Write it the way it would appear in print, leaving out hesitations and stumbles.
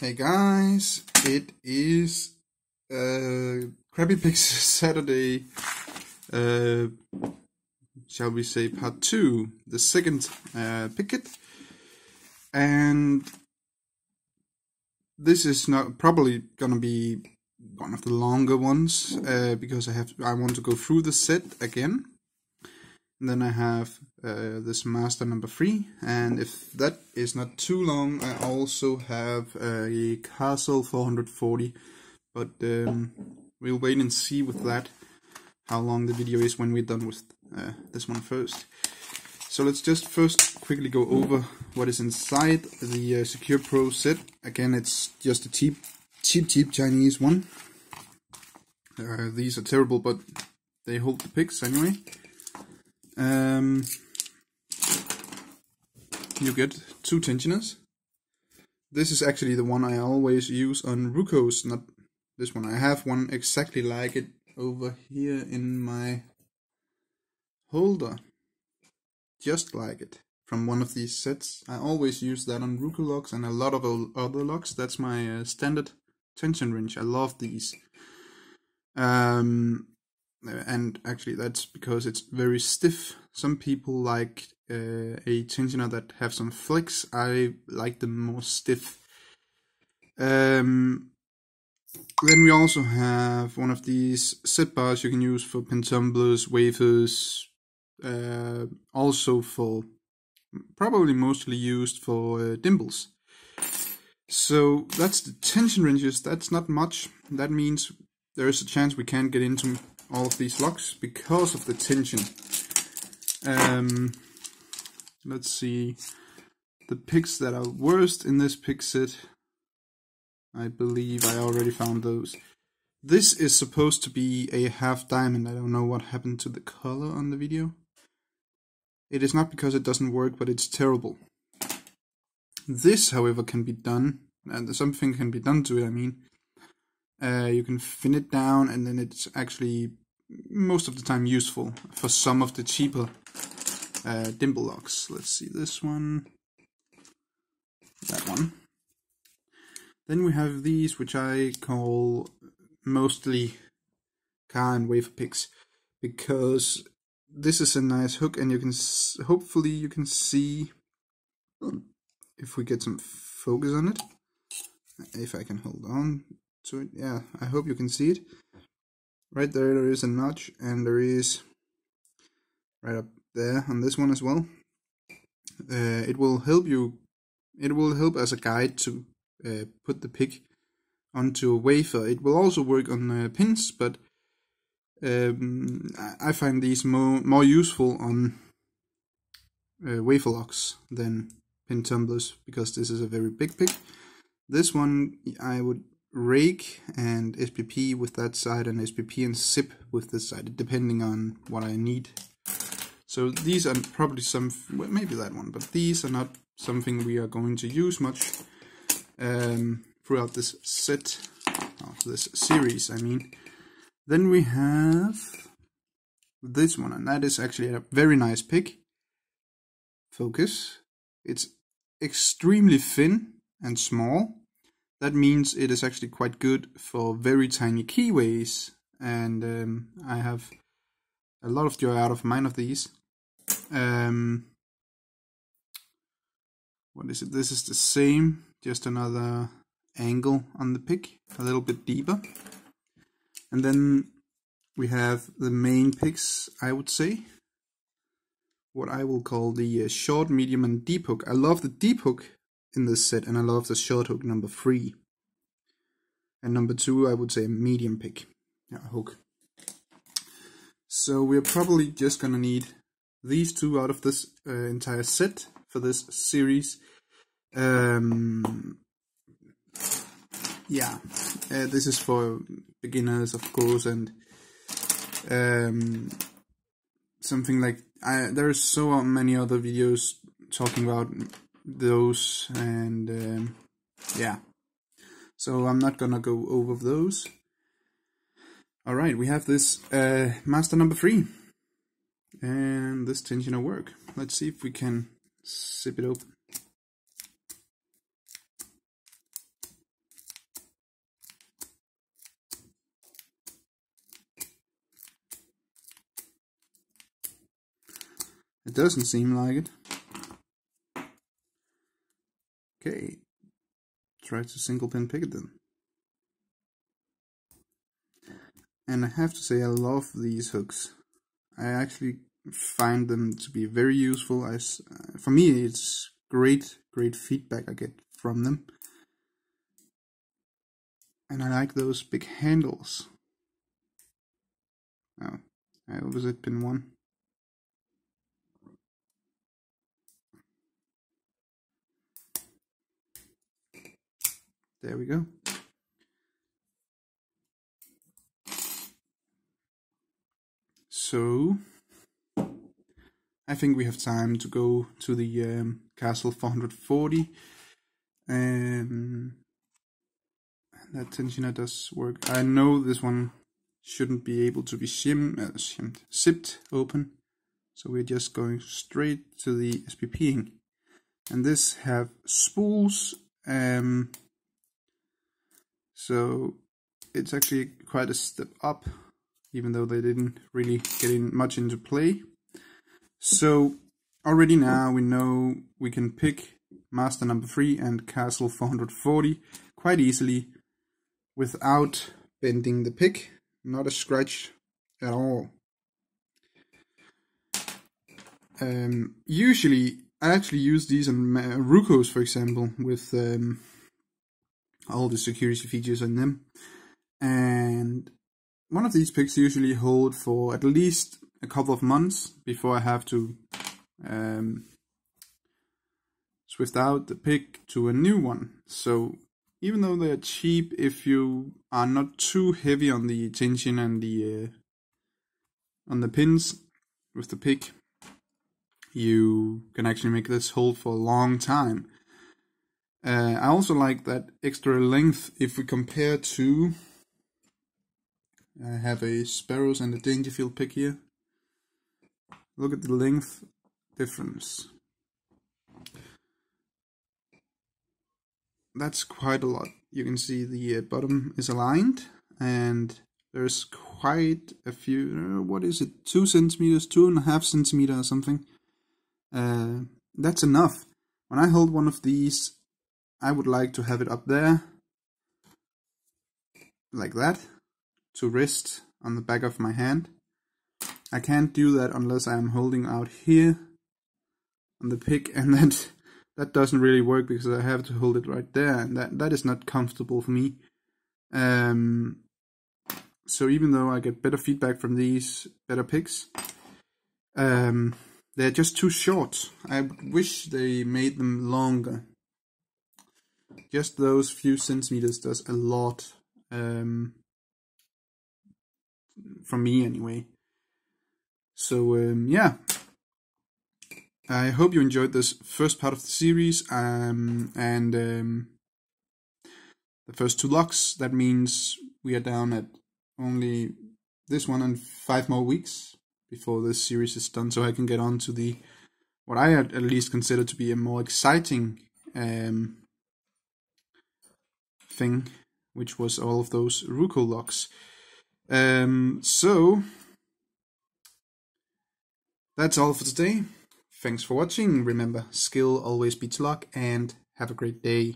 Hey guys, it is Crappy Pigs Saturday, shall we say part 2, the second picket, and this is not probably gonna be one of the longer ones because I want to go through the set again. And then I have this master number 3, and if that is not too long, I also have a castle 440, but we'll wait and see with that how long the video is when we're done with this one first. So let's just first quickly go over what is inside the Secure Pro set. Again, it's just a cheap Chinese one. These are terrible, but they hold the pigs anyway. You get 2 tensioners. This is actually the one I always use on Rukos, not this one. I have one exactly like it over here in my holder, just like it, from one of these sets. I always use that on Ruko locks and a lot of other locks. That's my standard tension wrench. I love these. And actually that's because it's very stiff. Some people like a tensioner that have some flex. I like them more stiff. Then we also have one of these set bars you can use for pin tumblers, wafers, also for probably mostly used for dimples. So that's the tension wrenches. That's not much. That means there is a chance we can't get into all of these locks because of the tension. Let's see, the picks that are worst in this pick set, I believe I already found those. This is supposed to be a half diamond. I don't know what happened to the color on the video. It is not because it doesn't work, but it's terrible. This, however, can be done, and something can be done to it, I mean. You can thin it down, and then it's actually most of the time useful for some of the cheaper dimple locks. Let's see, this one, that one. Then we have these, which I call mostly car and wafer picks, because this is a nice hook, and you can hopefully you can see if we get some focus on it. If I can hold on to it, yeah, I hope you can see it. Right there is a notch, and there is right up there on this one as well. It will help you. It will help as a guide to put the pick onto a wafer. It will also work on pins, but I find these more useful on wafer locks than pin tumblers, because this is a very big pick. This one I would rake and SPP with that side, and SPP and zip with this side, depending on what I need. So these are probably well, maybe that one, but these are not something we are going to use much throughout this set, this series, I mean. Then we have this one, and that is actually a very nice pick. Focus. It's extremely thin and small. That means it is actually quite good for very tiny keyways, and I have a lot of joy out of mine of these. What is it? This is the same, just another angle on the pick, a little bit deeper. And then we have the main picks, I would say. What I will call the short, medium, and deep hook. I love the deep hook in this set, and I love the short hook number 3. And number 2, I would say medium pick, hook. So we're probably just gonna need these 2 out of this entire set for this series. Yeah, this is for beginners, of course, and something like there are so many other videos talking about those, and yeah, so I'm not gonna go over those. Alright, we have this master number 3, and this tensioner work. Let's see if we can zip it open. it doesn't seem like it. Okay, try to single pin pick it then. And I have to say I love these hooks. I actually find them to be very useful. For me, it's great feedback I get from them. And I like those big handles. Oh, I was at pin 1. There we go. So I think we have time to go to the Castle 440, and that tensioner does work. I know this one shouldn't be able to be zipped open, so we're just going straight to the SPPing. And this have spools, so it's actually quite a step up, even though they didn't really get much into play. So already now we know we can pick Master number 3 and Castle 440 quite easily without bending the pick. Not a scratch at all. Usually I actually use these on Rukos, for example, with all the security features on them. And one of these picks usually hold for at least a couple of months before I have to switch out the pick to a new one. So even though they are cheap, if you are not too heavy on the tension and the on the pins with the pick, you can actually make this hold for a long time. I also like that extra length if we compare to. I have a Sparrows and a Dangerfield pick here. Look at the length difference. That's quite a lot. You can see the bottom is aligned, and there's quite a few, what is it, 2 centimeters, 2.5 centimeters or something. That's enough. When I hold one of these, I would like to have it up there, like that, to rest on the back of my hand. I can't do that unless I'm holding out here on the pick, and that doesn't really work because I have to hold it right there, and that is not comfortable for me. So even though I get better feedback from these better picks, they're just too short. I wish they made them longer. Just those few centimeters does a lot, for me anyway. So yeah, I hope you enjoyed this first part of the series, and the first 2 locks. That means we are down at only this one and 5 more weeks before this series is done, so I can get on to the what I at least consider to be a more exciting thing, which was all of those Ruko locks. So that's all for today. Thanks for watching. Remember, skill always beats luck, and have a great day.